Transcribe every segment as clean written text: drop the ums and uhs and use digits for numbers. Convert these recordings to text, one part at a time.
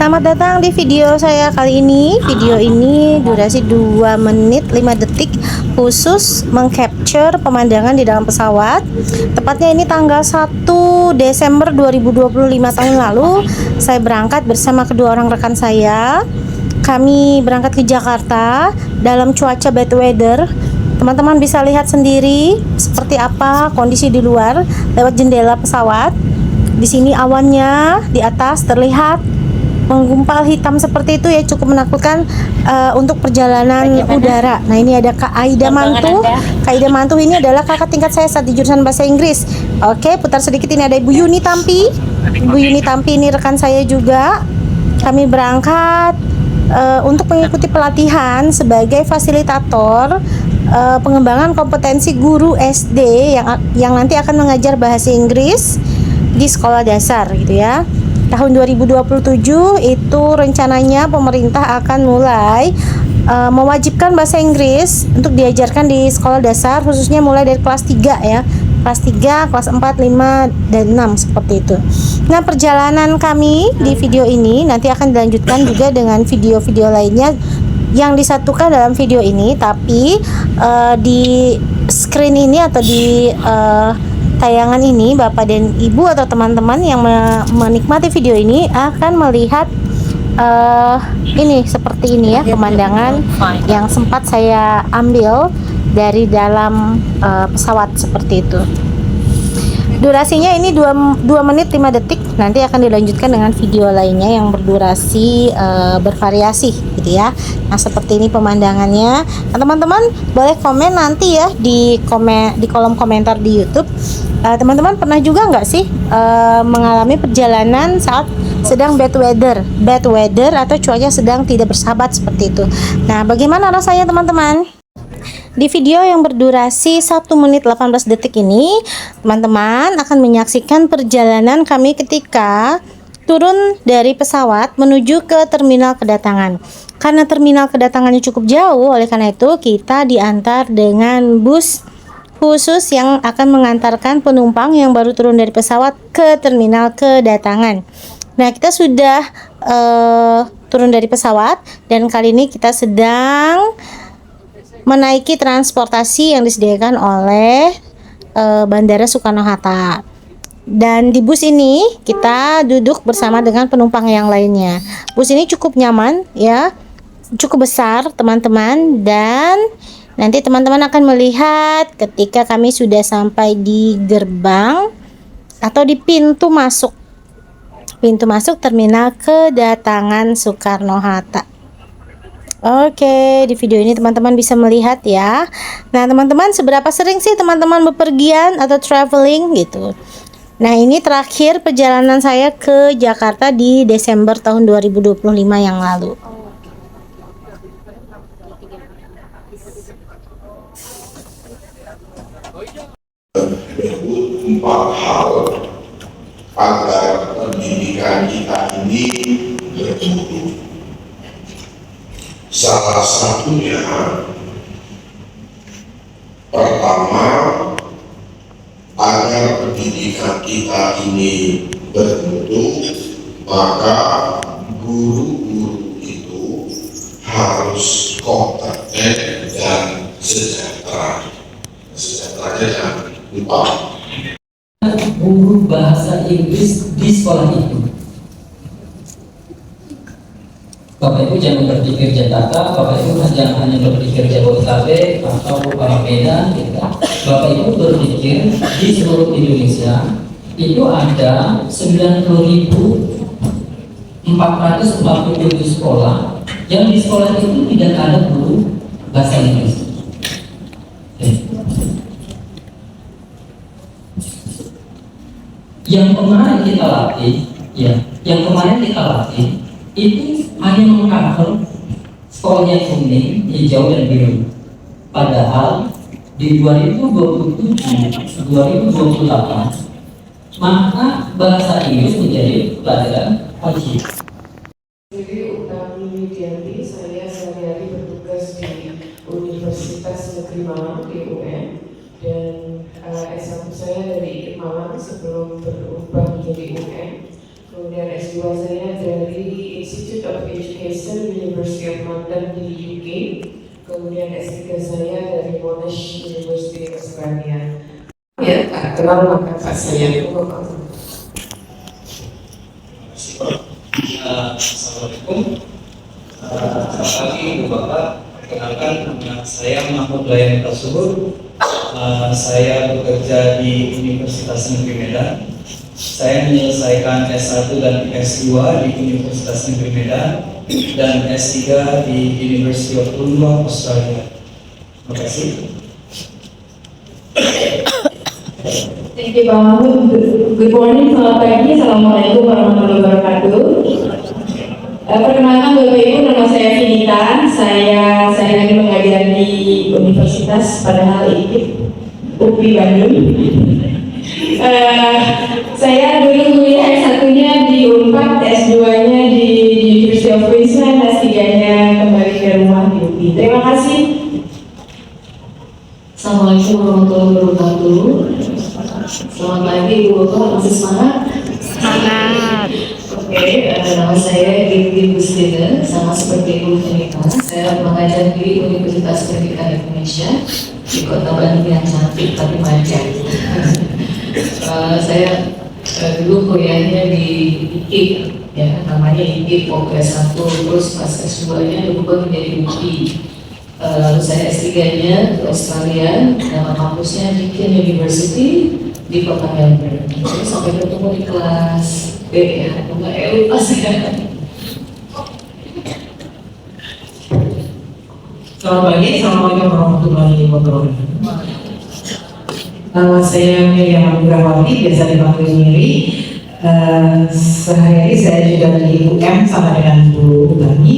Selamat datang di video saya kali ini. Video ini durasi 2 menit 5 detik, khusus mengcapture pemandangan di dalam pesawat. Tepatnya ini tanggal 1 Desember 2025 tahun lalu. Saya berangkat bersama kedua orang rekan saya. Kami berangkat ke Jakarta dalam cuaca bad weather. Teman-teman bisa lihat sendiri seperti apa kondisi di luar lewat jendela pesawat. Di sini awannya di atas terlihat menggumpal hitam seperti itu ya, cukup menakutkan untuk perjalanan udara. Nah, ini ada Kak Aida Mantu. Kak Aida Mantu ini adalah kakak tingkat saya saat di jurusan bahasa Inggris. Oke, putar sedikit, ini ada Ibu Yuni Tampi. Ibu Yuni Tampi ini rekan saya juga. Kami berangkat untuk mengikuti pelatihan sebagai fasilitator pengembangan kompetensi guru SD yang nanti akan mengajar bahasa Inggris di sekolah dasar gitu ya. Tahun 2027 itu rencananya pemerintah akan mulai mewajibkan bahasa Inggris untuk diajarkan di sekolah dasar, khususnya mulai dari kelas 3 ya. Kelas 3, kelas 4, 5, dan 6 seperti itu. Nah, perjalanan kami di video ini nanti akan dilanjutkan juga dengan video-video lainnya yang disatukan dalam video ini, tapi di screen ini atau di tayangan ini Bapak dan Ibu atau teman-teman yang menikmati video ini akan melihat ini seperti ini ya, pemandangan yang sempat saya ambil dari dalam pesawat seperti itu. Durasinya ini 2 menit 5 detik. Nanti akan dilanjutkan dengan video lainnya yang berdurasi bervariasi gitu ya. Nah, seperti ini pemandangannya. Nah, teman-teman boleh komen nanti ya di kolom komentar di YouTube. Teman-teman pernah juga nggak sih mengalami perjalanan saat sedang bad weather atau cuaca sedang tidak bersahabat seperti itu. Nah, bagaimana rasanya teman-teman? Di video yang berdurasi 1 menit 18 detik ini, teman-teman akan menyaksikan perjalanan kami ketika turun dari pesawat menuju ke terminal kedatangan. Karena terminal kedatangannya cukup jauh, oleh karena itu kita diantar dengan bus khusus yang akan mengantarkan penumpang yang baru turun dari pesawat ke terminal kedatangan. Nah, kita sudah turun dari pesawat dan kali ini kita sedang menaiki transportasi yang disediakan oleh Bandara Soekarno-Hatta. Dan di bus ini kita duduk bersama dengan penumpang yang lainnya. Bus ini cukup nyaman ya, cukup besar teman-teman, dan nanti teman-teman akan melihat ketika kami sudah sampai di gerbang atau di pintu masuk terminal kedatangan Soekarno-Hatta. Oke, di video ini teman-teman bisa melihat ya. Nah, teman-teman, seberapa sering sih teman-teman bepergian atau traveling gitu? Nah, ini terakhir perjalanan saya ke Jakarta di Desember tahun 2025 yang lalu. Empat hal agar pendidikan kita ini bermutu. Salah satunya, pertama, agar pendidikan kita ini bermutu, maka guru-guru itu harus kompeten dan sejahtera. Sejahteranya jangan lupa. Guru bahasa Inggris di sekolah itu. Bapak Ibu jangan berpikir Jakarta, Bapak Ibu jangan hanya berpikir Jabodetabek atau Medan, gitu. Bapak Ibu berpikir di seluruh Indonesia itu ada 90.447 sekolah yang di sekolah itu tidak ada guru bahasa Inggris. Yang kemarin kita latih, itu hanya mengcover sekolahnya kuning, hijau, dan biru. Padahal di 2027-2028 maka bahasa Inggris menjadi pelajaran wajib. Jadi Utami Widianti, saya sehari-hari bertugas di Universitas Negeri Malang (UUN), dan S1 saya dari Malang sebelum berubah menjadi UUN. Kemudian S2 saya dari Institute of Education, University of London di UK. Kemudian S3 saya dari Monash University Australia. Ya, tak kenal maka Pak saya. Assalamualaikum. Selamat pagi Ibu Bapak. Perkenalkan nama saya Mahmud Layan Tasubur. Saya bekerja di Universitas Negeri Medan. Saya menyelesaikan S1 dan S2 di Universitas Negeri Medan dan S3 di University of Wollongong, Australia. Terima kasih. Thank you Pak Mahmud. Good morning, selamat pagi. Assalamualaikum warahmatullahi wabarakatuh. Perkenalkan Bapak Ibu, nama saya Vinita. Saya sehari-hari mengajar di Universitas padahal IKIP UPI Bandung. Saya dulu kuliah S1-nya di Unpad, S2-nya di University of Queensland, S3-nya kembali ke rumah di UPI. Terima kasih. Assalamualaikum warahmatullahi wabarakatuh. Selamat pagi Ibu Bapak, masih semangat? Semangat. Oke, nama saya Gigi Gustina, sama seperti Ibu Vinita. Saya mengajar di Universitas Pendidikan Indonesia di Kota Bandung yang cantik tapi macet. Saya dulu kuliahnya di IKIP, ya namanya IKIP pokoknya S1, terus pas S2-nya berubah menjadi UPI. Lalu saya S3-nya ke Australia, nama kampusnya Deakin University di Kota Melbourne. Jadi sampai ketemu di kelas B ya, enggak lupa saya. Selamat pagi, Assalamualaikum warahmatullahi wabarakatuh. Nama saya Miriam Abdurrahmati, biasa dipanggil Miri. Sehari-hari saya juga di UM sama dengan Bu Bani.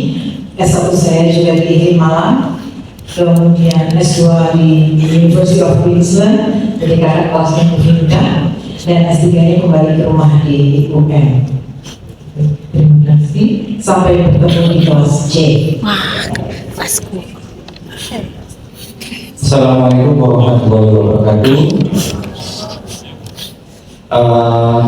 S1 saya juga di Malang, kemudian S2 di University of Queensland, jadi kakak kelasnya Bu Vinta, dan S3-nya kembali ke rumah di UM. Terima kasih, sampai bertemu di kelas C. Pasku. Assalamualaikum warahmatullahi wabarakatuh.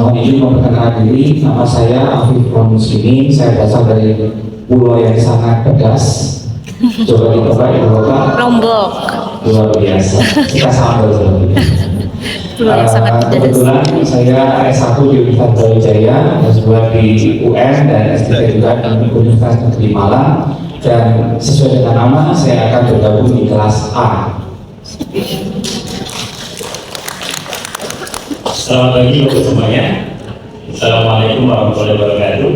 Mohon izin memperkenalkan diri, nama saya Afif Muslimin. Saya berasal dari pulau yang sangat pedas. Coba ditebak Ibu Bapak. Lombok. Luar biasa. Kita sambal dulu. Pulau yang sangat pedas. Kebetulan saya S1 di Universitas Brawijaya, S2 di UN dan S3 juga di Universitas Negeri Malang. Dan sesuai dengan nama, saya akan bergabung di kelas A. Selamat pagi untuk semuanya. Assalamualaikum warahmatullahi wabarakatuh.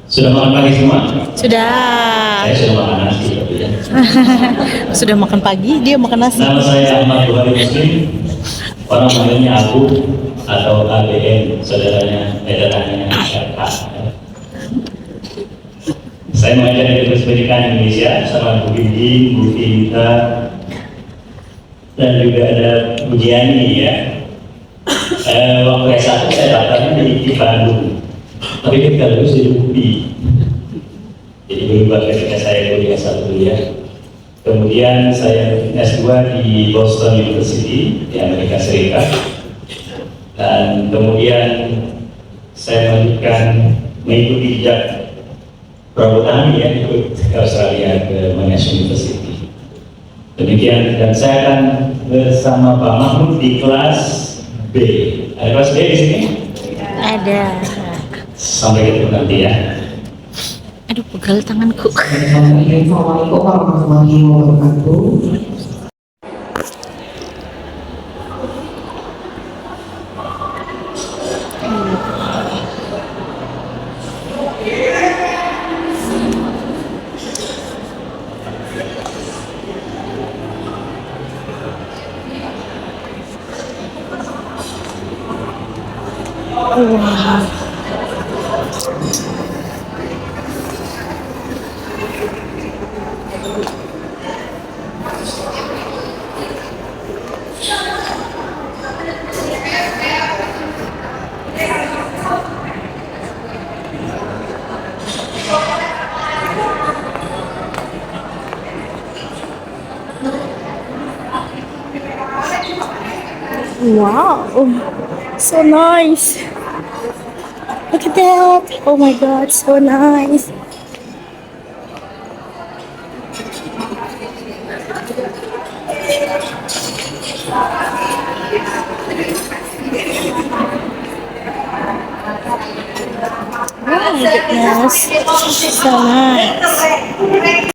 Sudah makan pagi semua? Sudah. Saya sudah makan nasi tapi ya. Sudah makan pagi, dia makan nasi. Nama saya Ahmad Buhari Muslim. Orang manggilnya Abu atau ABM, saudaranya edarannya RK. Saya mengajar di Universitas Pendidikan Indonesia sama Bu Gigi, Bu Vinta, dan juga ada Bu Jiani ya. Waktu S1 saya daftarnya di Bandung, tapi ketika lulus di UPI. Jadi berubah ketika saya kuliah S1 dulu ya. Kemudian saya S2 di Boston University di Amerika Serikat, dan kemudian saya melanjutkan mengikuti jejak Prabowo ya, ikut ke Australia ke Monash University. Demikian, dan saya akan bersama Pak Mahmud di kelas B. Ada kelas B di sini? Ada. Sampai ketemu nanti ya. Aduh, pegal tanganku. Assalamualaikum warahmatullahi wabarakatuh. Wow, so nice. Look at at that. Oh my god, so nice. Oh my goodness, so nice.